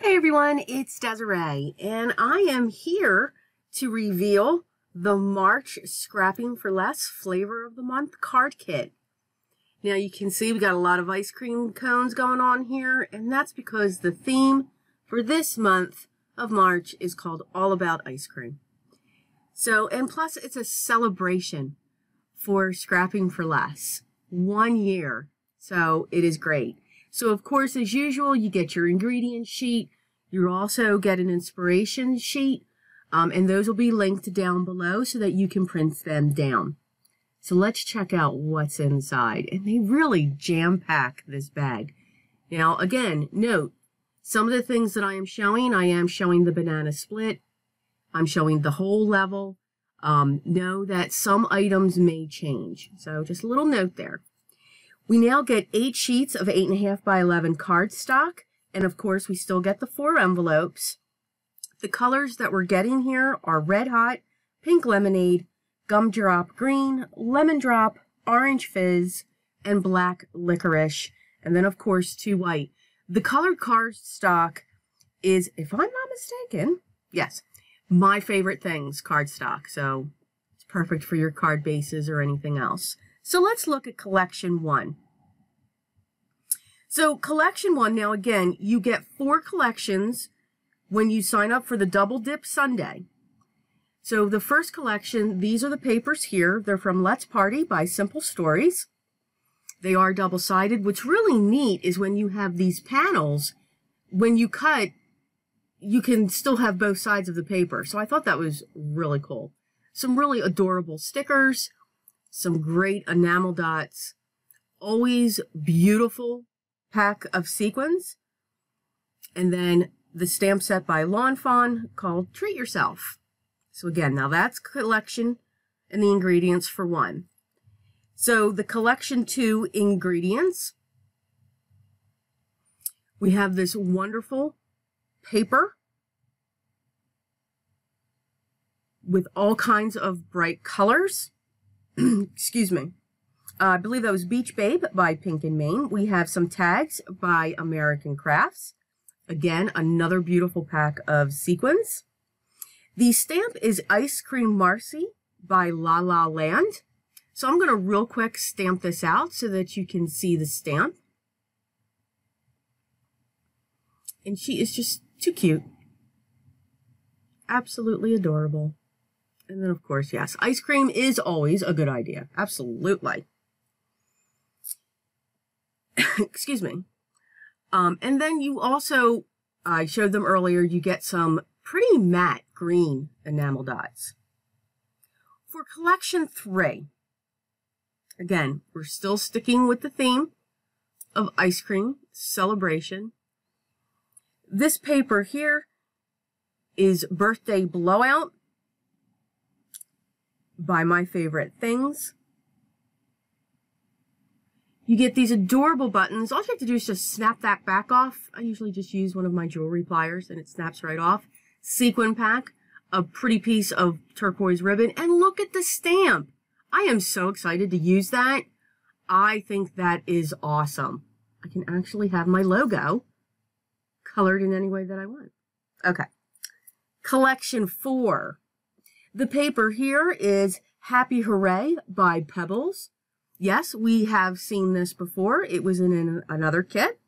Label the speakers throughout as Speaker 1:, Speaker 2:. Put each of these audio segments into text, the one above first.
Speaker 1: Hey everyone, it's Desiree, and I am here to reveal the March Scrapping for Less Flavor of the Month card kit. Now you can see we got a lot of ice cream cones going on here, and that's because the theme for this month of March is called All About Ice Cream. So, and plus it's a celebration for Scrapping for Less. 1 year. So it is great. So of course, as usual, you get your ingredient sheet. You also get an inspiration sheet, and those will be linked down below so that you can print them down. So let's check out what's inside. And they really jam-pack this bag. Now, again, note, some of the things that I am showing the banana split. I'm showing the whole level. Know that some items may change. So just a little note there. We now get 8 sheets of 8.5 by 11 cardstock. And of course, we still get the 4 envelopes. The colors that we're getting here are Red Hot, Pink Lemonade, Gumdrop Green, Lemon Drop, Orange Fizz, and Black Licorice. And then, of course, 2 white. The colored cardstock is, if I'm not mistaken, yes, my favorite things, cardstock. So it's perfect for your card bases or anything else. So let's look at Collection 1. So Collection 1, now again, you get 4 collections when you sign up for the Double Dip Sunday. So the first collection, these are the papers here. They're from Let's Party by Simple Stories. They are double-sided. What's really neat is when you have these panels, when you cut, you can still have both sides of the paper. So I thought that was really cool. Some really adorable stickers, some great enamel dots, always beautiful pack of sequins, and then the stamp set by Lawn Fawn called Treat Yourself. So again, now that's collection and the ingredients for 1. So the collection 2 ingredients, we have this wonderful paper with all kinds of bright colors. Excuse me. I believe that was Beach Babe by Pink and Main. We have some tags by American Crafts. Again, another beautiful pack of sequins. The stamp is Ice Cream Marcy by La La Land. So I'm going to real quick stamp this out so that you can see the stamp. And she is just too cute. Absolutely adorable. And then, of course, yes, ice cream is always a good idea. Absolutely. Excuse me. And then you also, I showed them earlier, you get some pretty matte green enamel dots. For Collection 3, again, we're still sticking with the theme of ice cream celebration. This paper here is Birthday Blowout by My Favorite Things. You get these adorable buttons. All you have to do is just snap that back off. I usually just use one of my jewelry pliers and it snaps right off. Sequin pack, a pretty piece of turquoise ribbon, and look at the stamp. I am so excited to use that. I think that is awesome. I can actually have my logo colored in any way that I want. Okay. Collection 4. The paper here is Happy Hooray by Pebbles. Yes, we have seen this before. It was in another kit.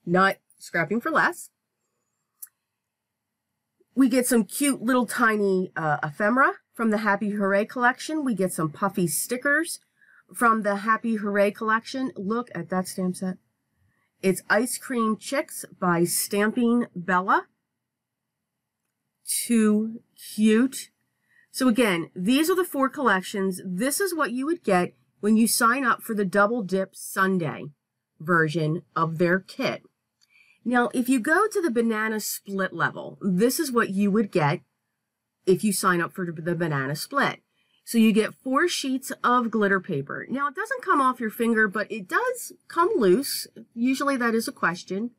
Speaker 1: Not Scrapping for Less. We get some cute little tiny ephemera from the Happy Hooray collection. We get some puffy stickers from the Happy Hooray collection. Look at that stamp set. It's Ice Cream Chicks by Stamping Bella. Too cute. So again, these are the 4 collections. This is what you would get when you sign up for the Double Dip Sunday version of their kit. Now, if you go to the banana split level, this is what you would get if you sign up for the banana split. So you get 4 sheets of glitter paper. Now, it doesn't come off your finger, but it does come loose. Usually that is a question.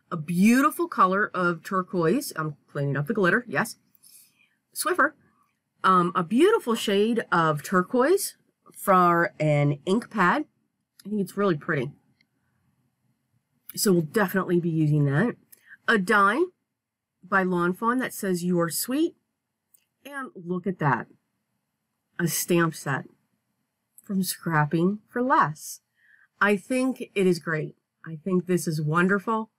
Speaker 1: A beautiful color of turquoise. I'm cleaning up the glitter, yes. Swiffer. A beautiful shade of turquoise for an ink pad. I think it's really pretty. So we'll definitely be using that. a die by Lawn Fawn that says "You're Sweet," and look at that, a stamp set from Scrapping for Less. I think it is great. I think this is wonderful.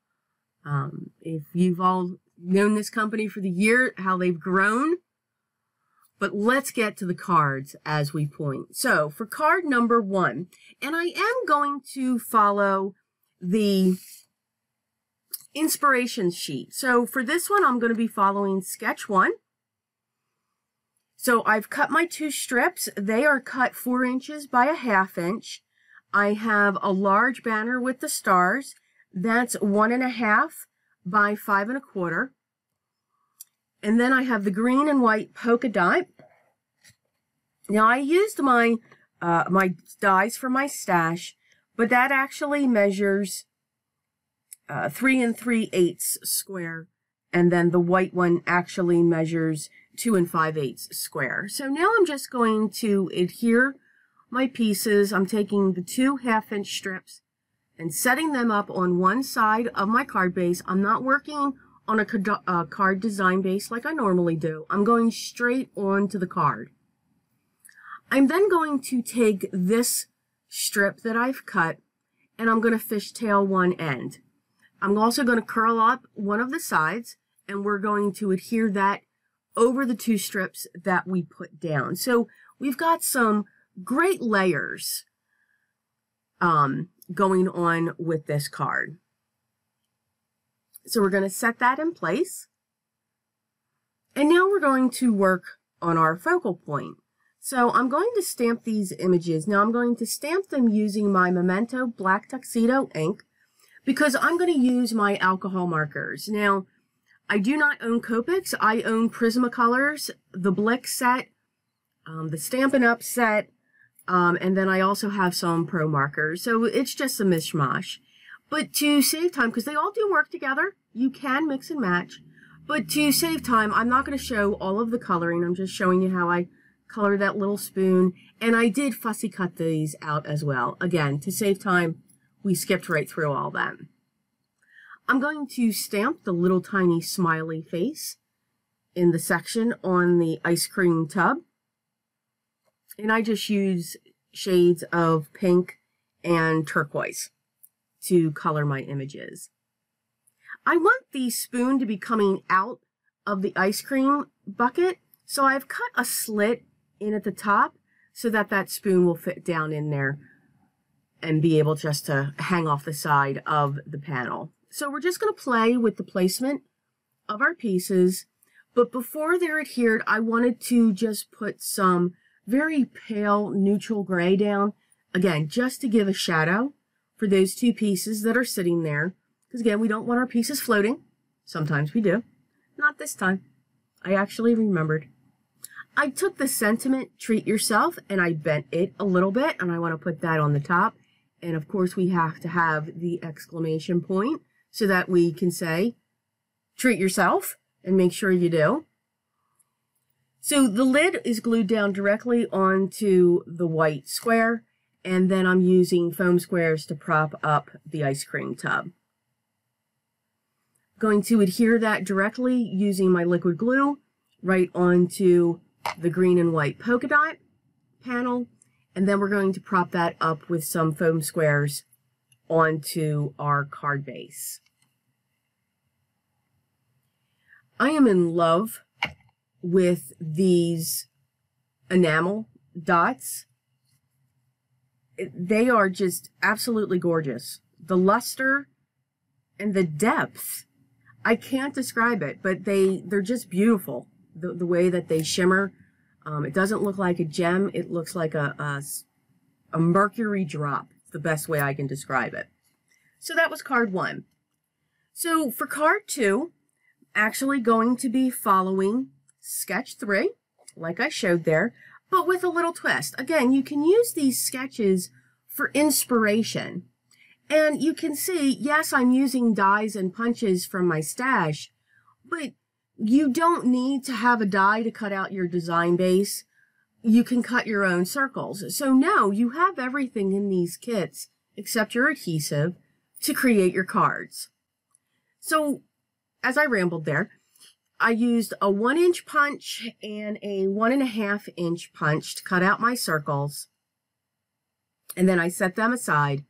Speaker 1: If you've all known this company for the year, how they've grown. But let's get to the cards as we point. So for card number 1, and I am going to follow the inspiration sheet. So for this one, I'm going to be following sketch 1. So I've cut my 2 strips. They are cut 4 inches by a 1/2 inch. I have a large banner with the stars. That's 1.5 by 5 1/4. And then I have the green and white polka dot. Now I used my my dies for my stash, but that actually measures 3 3/8 square, and then the white one actually measures 2 5/8 square. So now I'm just going to adhere my pieces. I'm taking the 2 1/2 inch strips and setting them up on one side of my card base. I'm not working on a card design base like I normally do. I'm going straight onto the card. I'm then going to take this strip that I've cut and I'm going to fishtail one end. I'm also going to curl up one of the sides and we're going to adhere that over the 2 strips that we put down. So we've got some great layers going on with this card. So we're going to set that in place. And now we're going to work on our focal point. So I'm going to stamp these images. Now I'm going to stamp them using my Memento Black Tuxedo ink because I'm going to use my alcohol markers. Now, I do not own Copics. I own Prismacolors, the Blick set, the Stampin' Up set, and then I also have some Pro markers. So it's just a mishmash. But to save time, because they all do work together, you can mix and match. But to save time, I'm not going to show all of the coloring. I'm just showing you how I color that little spoon. And I did fussy cut these out as well. Again, to save time, we skipped right through all that. I'm going to stamp the little tiny smiley face in the section on the ice cream tub. And I just use shades of pink and turquoise to color my images. I want the spoon to be coming out of the ice cream bucket, so I've cut a slit in at the top so that that spoon will fit down in there and be able just to hang off the side of the panel. So we're just going to play with the placement of our pieces, but before they're adhered, I wanted to just put some very pale neutral gray down, again, just to give a shadow for those 2 pieces that are sitting there. Because again, we don't want our pieces floating. Sometimes we do. Not this time. I actually remembered. I took the sentiment, treat yourself, and I bent it a little bit, and I want to put that on the top. And of course, we have to have the exclamation point so that we can say, treat yourself, and make sure you do. So the lid is glued down directly onto the white square, and then I'm using foam squares to prop up the ice cream tub. Going to adhere that directly using my liquid glue right onto the green and white polka dot panel, and then we're going to prop that up with some foam squares onto our card base. I am in love with these enamel dots. They are just absolutely gorgeous. The luster and the depth, I can't describe it, but they're just beautiful. The way that they shimmer. It doesn't look like a gem. It looks like a mercury drop. It's the best way I can describe it. So that was card 1. So for card 2, actually going to be following sketch 3, like I showed there, but with a little twist. Again, you can use these sketches for inspiration. And you can see, yes, I'm using dies and punches from my stash, but you don't need to have a die to cut out your design base. You can cut your own circles. So no, you have everything in these kits except your adhesive to create your cards. So as I rambled there, I used a 1-inch punch and a 1.5-inch punch to cut out my circles. And then I set them aside.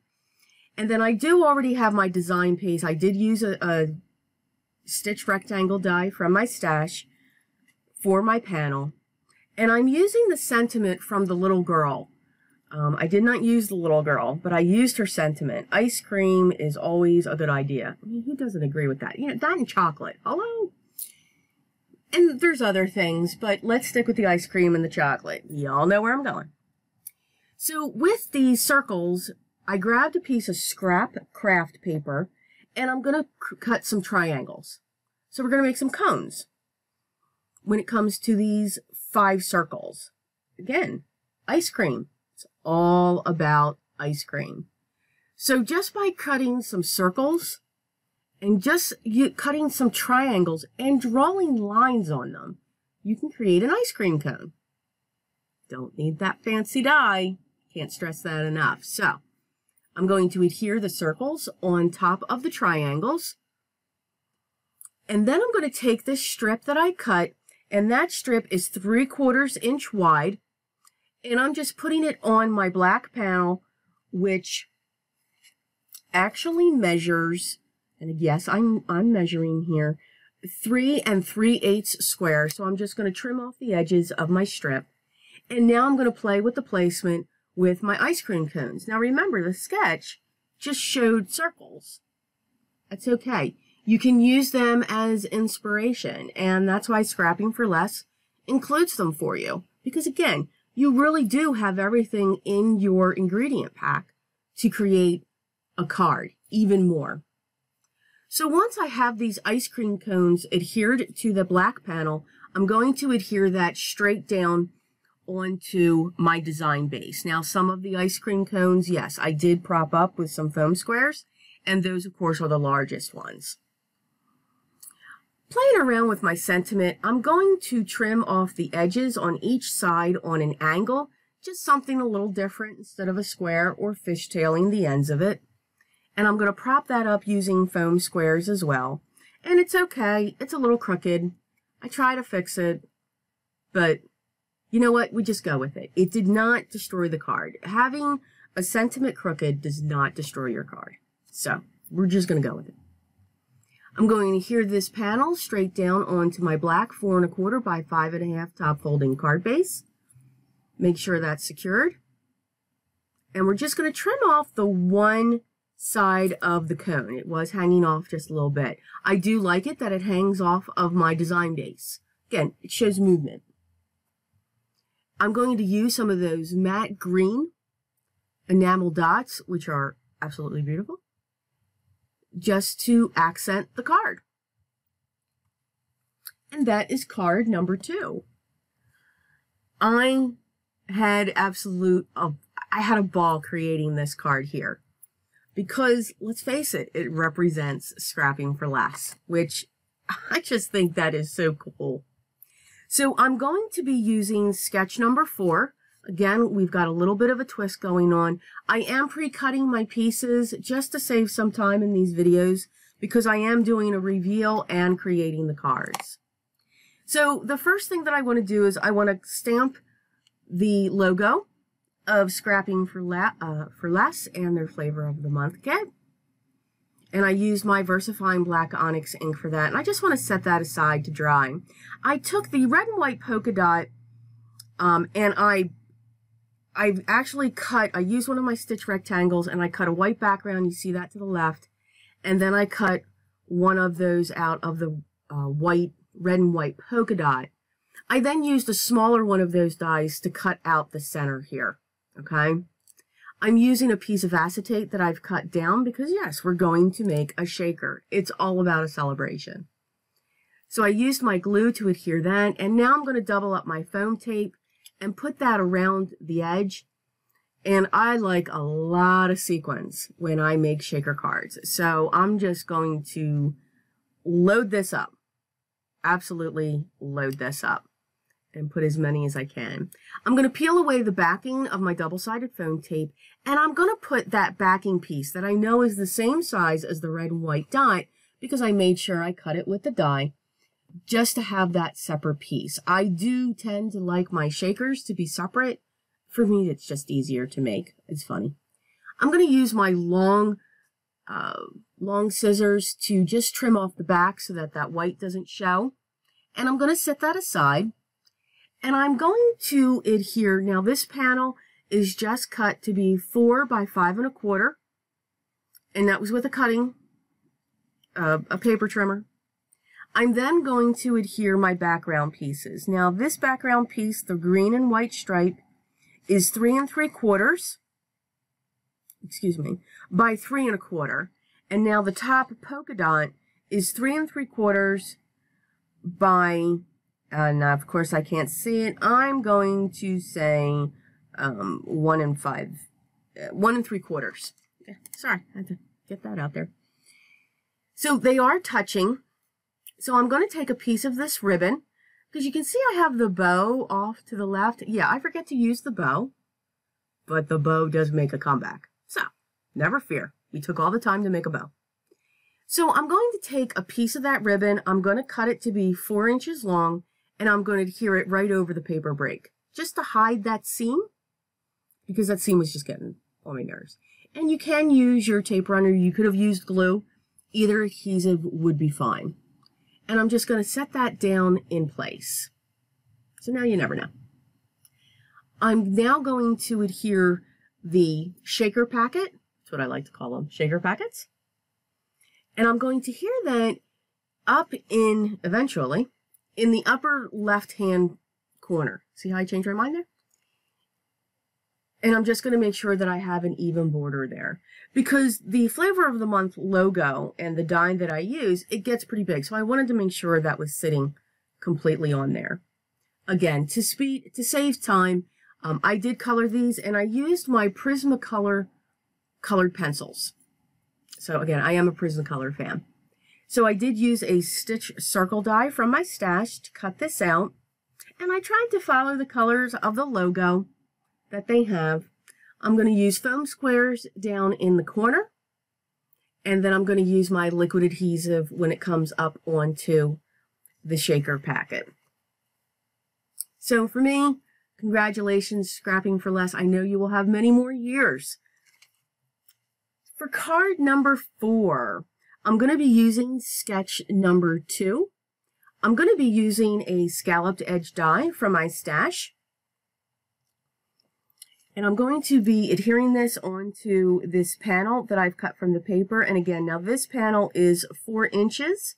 Speaker 1: And then I do already have my design piece. I did use a stitch rectangle die from my stash for my panel. And I'm using the sentiment from the little girl. I did not use the little girl, but I used her sentiment. Ice cream is always a good idea. I mean, who doesn't agree with that? You know, that and chocolate. Hello? And there's other things, but let's stick with the ice cream and the chocolate. Y'all know where I'm going. So with these circles, I grabbed a piece of scrap craft paper, and I'm going to cut some triangles. So we're going to make some cones when it comes to these 5 circles. Again, ice cream. It's all about ice cream. So just by cutting some circles and just cutting some triangles and drawing lines on them, you can create an ice cream cone. Don't need that fancy die. Can't stress that enough. So I'm going to adhere the circles on top of the triangles. And then I'm going to take this strip that I cut, and that strip is 3/4 inch wide. And I'm just putting it on my black panel, which actually measures, and yes, I'm measuring here, 3 3/8 square. So I'm just going to trim off the edges of my strip. And now I'm going to play with the placement with my ice cream cones. Now remember, the sketch just showed circles. That's okay. You can use them as inspiration, and that's why Scrapping for Less includes them for you. Because again, you really do have everything in your ingredient pack to create a card, even more. So once I have these ice cream cones adhered to the black panel, I'm going to adhere that straight down onto my design base. Now, some of the ice cream cones, yes, I did prop up with some foam squares, and those, of course, are the largest ones. Playing around with my sentiment, I'm going to trim off the edges on each side on an angle, just something a little different instead of a square or fishtailing the ends of it. And I'm going to prop that up using foam squares as well. And it's okay, it's a little crooked. I try to fix it, but you know what? We just go with it. It did not destroy the card. Having a sentiment crooked does not destroy your card. So we're just going to go with it. I'm going to adhere this panel straight down onto my black 4 1/4 by 5 1/2 top folding card base. Make sure that's secured. And we're just going to trim off the one side of the cone. It was hanging off just a little bit. I do like it that it hangs off of my design base. Again, it shows movement. I'm going to use some of those matte green enamel dots, which are absolutely beautiful, just to accent the card. And that is card number 2. I had a ball creating this card here because, let's face it, it represents Scrapping for Less, which I just think that is so cool. So I'm going to be using sketch number 4. Again, we've got a little bit of a twist going on. I am pre-cutting my pieces just to save some time in these videos because I am doing a reveal and creating the cards. So the first thing that I want to do is I want to stamp the logo of Scrapping for Less and their Flavor of the Month kit. And I used my VersaFine Black Onyx ink for that. And I just want to set that aside to dry. I took the red and white polka dot and I've actually cut, I used one of my stitch rectangles and I cut a white background. You see that to the left. And then I cut one of those out of the red and white polka dot. I then used a smaller one of those dies to cut out the center here. Okay. I'm using a piece of acetate that I've cut down because, yes, we're going to make a shaker. It's all about a celebration. So I used my glue to adhere that, and now I'm going to double up my foam tape and put that around the edge. And I like a lot of sequins when I make shaker cards. So I'm just going to load this up. Absolutely load this up. And put as many as I can. I'm going to peel away the backing of my double-sided foam tape, and I'm going to put that backing piece that I know is the same size as the red and white dot because I made sure I cut it with the die just to have that separate piece. I do tend to like my shakers to be separate. For me, it's just easier to make. It's funny. I'm going to use my long scissors to just trim off the back so that that white doesn't show. And I'm going to set that aside. And I'm going to adhere. Now, this panel is just cut to be 4 by 5 1/4. And that was with a cutting, a paper trimmer. I'm then going to adhere my background pieces. Now, this background piece, the green and white stripe, is 3 3/4, excuse me, by 3 1/4. And now the top polka dot is 3 3/4 by, now of course I can't see it, I'm going to say 1 3/4. Sorry, I had to get that out there. So they are touching. So I'm going to take a piece of this ribbon, because you can see I have the bow off to the left. Yeah, I forget to use the bow, but the bow does make a comeback. So, never fear. We took all the time to make a bow. So I'm going to take a piece of that ribbon. I'm going to cut it to be 4 inches long, and I'm going to adhere it right over the paper break, just to hide that seam, because that seam was just getting on my nerves. And you can use your tape runner. You could have used glue. Either adhesive would be fine. And I'm just going to set that down in place. So now you never know. I'm now going to adhere the shaker packet. That's what I like to call them, shaker packets. And I'm going to adhere that up in, eventually, in the upper left-hand corner. See how I changed my mind there? And I'm just going to make sure that I have an even border there. Because the Flavor of the Month logo and the die that I use, it gets pretty big. So I wanted to make sure that was sitting completely on there. Again, to save time, I did color these, and I used my Prismacolor colored pencils. So again, I am a Prismacolor fan. So I did use a stitch circle die from my stash to cut this out. And I tried to follow the colors of the logo that they have. I'm going to use foam squares down in the corner, and then I'm going to use my liquid adhesive when it comes up onto the shaker packet. So for me, congratulations, Scrapping for Less. I know you will have many more years. For card number 4, I'm going to be using sketch number 2. I'm going to be using a scalloped edge die from my stash. And I'm going to be adhering this onto this panel that I've cut from the paper. And again, now this panel is 4 inches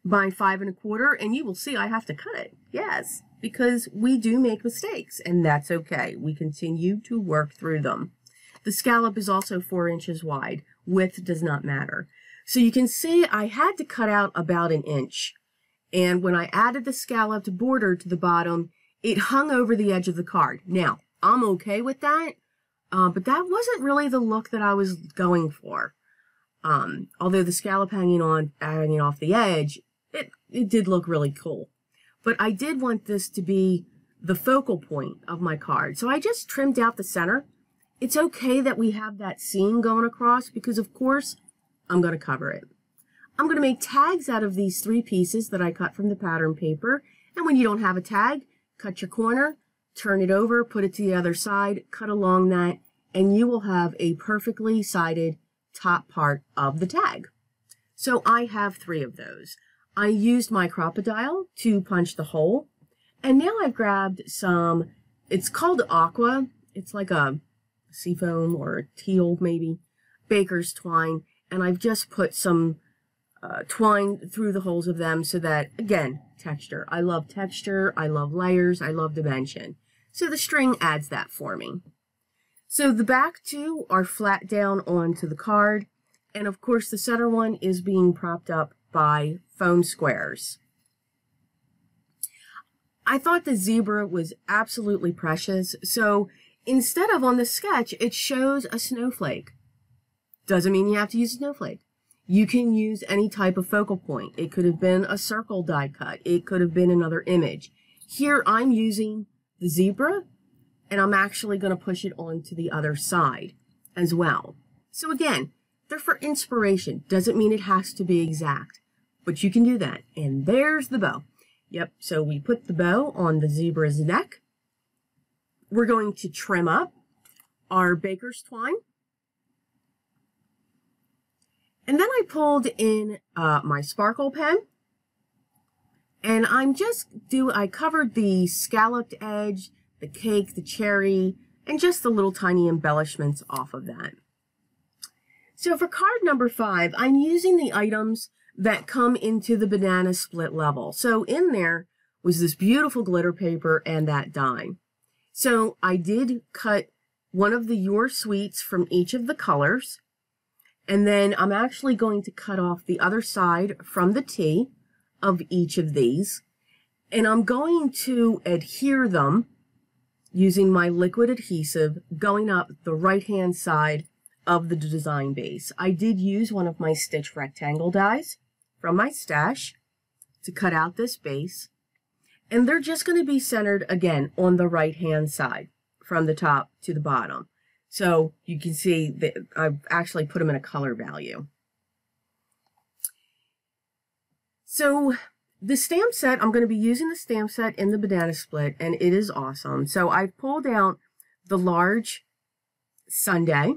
Speaker 1: by 5 1/4. And you will see I have to cut it. Yes, because we do make mistakes, and that's okay. We continue to work through them. The scallop is also 4 inches wide. Width does not matter. So you can see I had to cut out about 1 inch. And when I added the scalloped border to the bottom, it hung over the edge of the card. Now, I'm okay with that, but that wasn't really the look that I was going for. Although the scallop hanging off the edge, it did look really cool. But I did want this to be the focal point of my card. So I just trimmed out the center. It's okay that we have that seam going across because, of course, I'm going to cover it. I'm going to make tags out of these 3 pieces that I cut from the pattern paper. And when you don't have a tag, cut your corner, turn it over, put it to the other side, cut along that, and you will have a perfectly sided top part of the tag. So I have 3 of those. I used my crocodile to punch the hole, and now I've grabbed some, it's called aqua, it's like a seafoam or a teal maybe, baker's twine, and I've just put some twine through the holes of them so that, again, texture. I love texture, I love layers, I love dimension. So the string adds that for me. So the back 2 are flat down onto the card. And of course the center one is being propped up by foam squares. I thought the zebra was absolutely precious. So instead of on the sketch, it shows a snowflake. Doesn't mean you have to use a snowflake. You can use any type of focal point. It could have been a circle die cut. It could have been another image. Here I'm using the zebra, and I'm actually going to push it onto the other side as well. So again, They're for inspiration. Doesn't mean it has to be exact, but you can do that. And there's the bow. Yep, so we put the bow on the zebra's neck. We're going to trim up our baker's twine. And then I pulled in my sparkle pen. And I covered the scalloped edge, the cake, the cherry, and just the little tiny embellishments off of that. So for card number 5, I'm using the items that come into the banana split level. So in there was this beautiful glitter paper and that die. So I did cut one of the Your Sweets from each of the colors. And then I'm actually going to cut off the other side from the T of each of these. And I'm going to adhere them using my liquid adhesive going up the right-hand side of the design base. I did use one of my stitch rectangle dies from my stash to cut out this base. And they're just going to be centered again on the right-hand side from the top to the bottom. So you can see that I've actually put them in a color value. So the stamp set, I'm going to be using the stamp set in the banana split, and it is awesome. So I've pulled out the large sundae,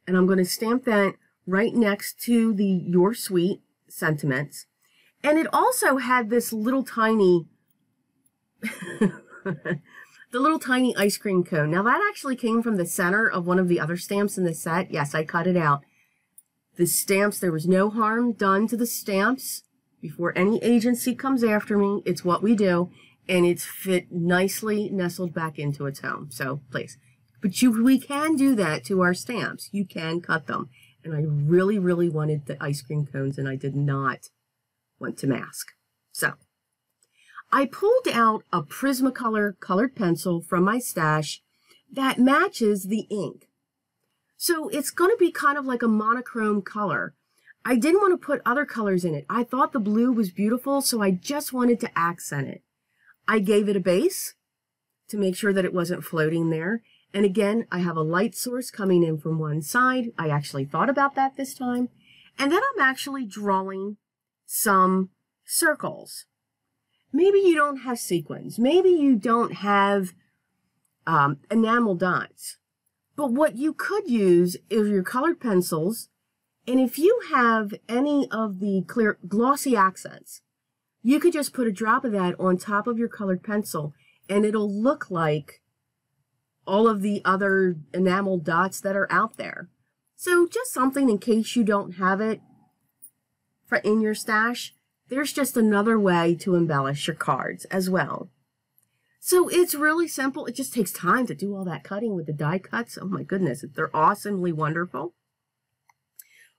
Speaker 1: and I'm going to stamp that right next to the Your Sweet sentiments. And it also had this little tiny, the little tiny ice cream cone. Now that actually came from the center of one of the other stamps in the set. Yes, I cut it out. The stamps, there was no harm done to the stamps. Before any agency comes after me, it's what we do, and it's fit nicely nestled back into its home. So please, but we can do that to our stamps. You can cut them. And I really, really wanted the ice cream cones, and I did not want to mask. So I pulled out a Prismacolor colored pencil from my stash that matches the ink. So it's going to be kind of like a monochrome color. I didn't want to put other colors in it. I thought the blue was beautiful, so I just wanted to accent it. I gave it a base to make sure that it wasn't floating there. And again, I have a light source coming in from one side. I actually thought about that this time. And then I'm actually drawing some circles. Maybe you don't have sequins. Maybe you don't have enamel dots. But what you could use is your colored pencils. And if you have any of the clear glossy accents, you could just put a drop of that on top of your colored pencil, and it'll look like all of the other enamel dots that are out there. So just something in case you don't have it in your stash. There's just another way to embellish your cards as well. So it's really simple. It just takes time to do all that cutting with the die cuts. Oh my goodness, they're awesomely wonderful.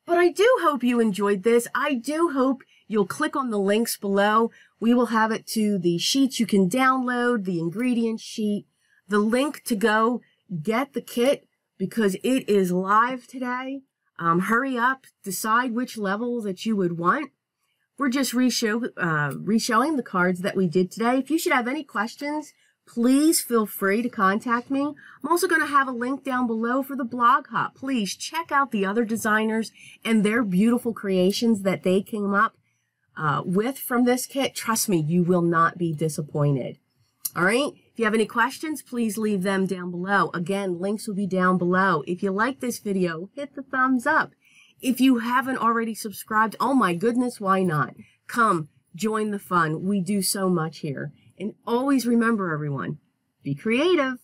Speaker 1: But I do hope you enjoyed this. I do hope you'll click on the links below. We will have it to the sheets you can download, the ingredient sheet, the link to go get the kit because it is live today. Hurry up, decide which level that you would want. We're just reshowing the cards that we did today. If you should have any questions, please feel free to contact me. I'm also going to have a link down below for the blog hop. Please check out the other designers and their beautiful creations that they came up with from this kit. Trust me, you will not be disappointed. All right. If you have any questions, please leave them down below. Again, links will be down below. If you like this video, hit the thumbs up. If you haven't already subscribed, oh my goodness, why not? Come, join the fun. We do so much here. And always remember, everyone, be creative.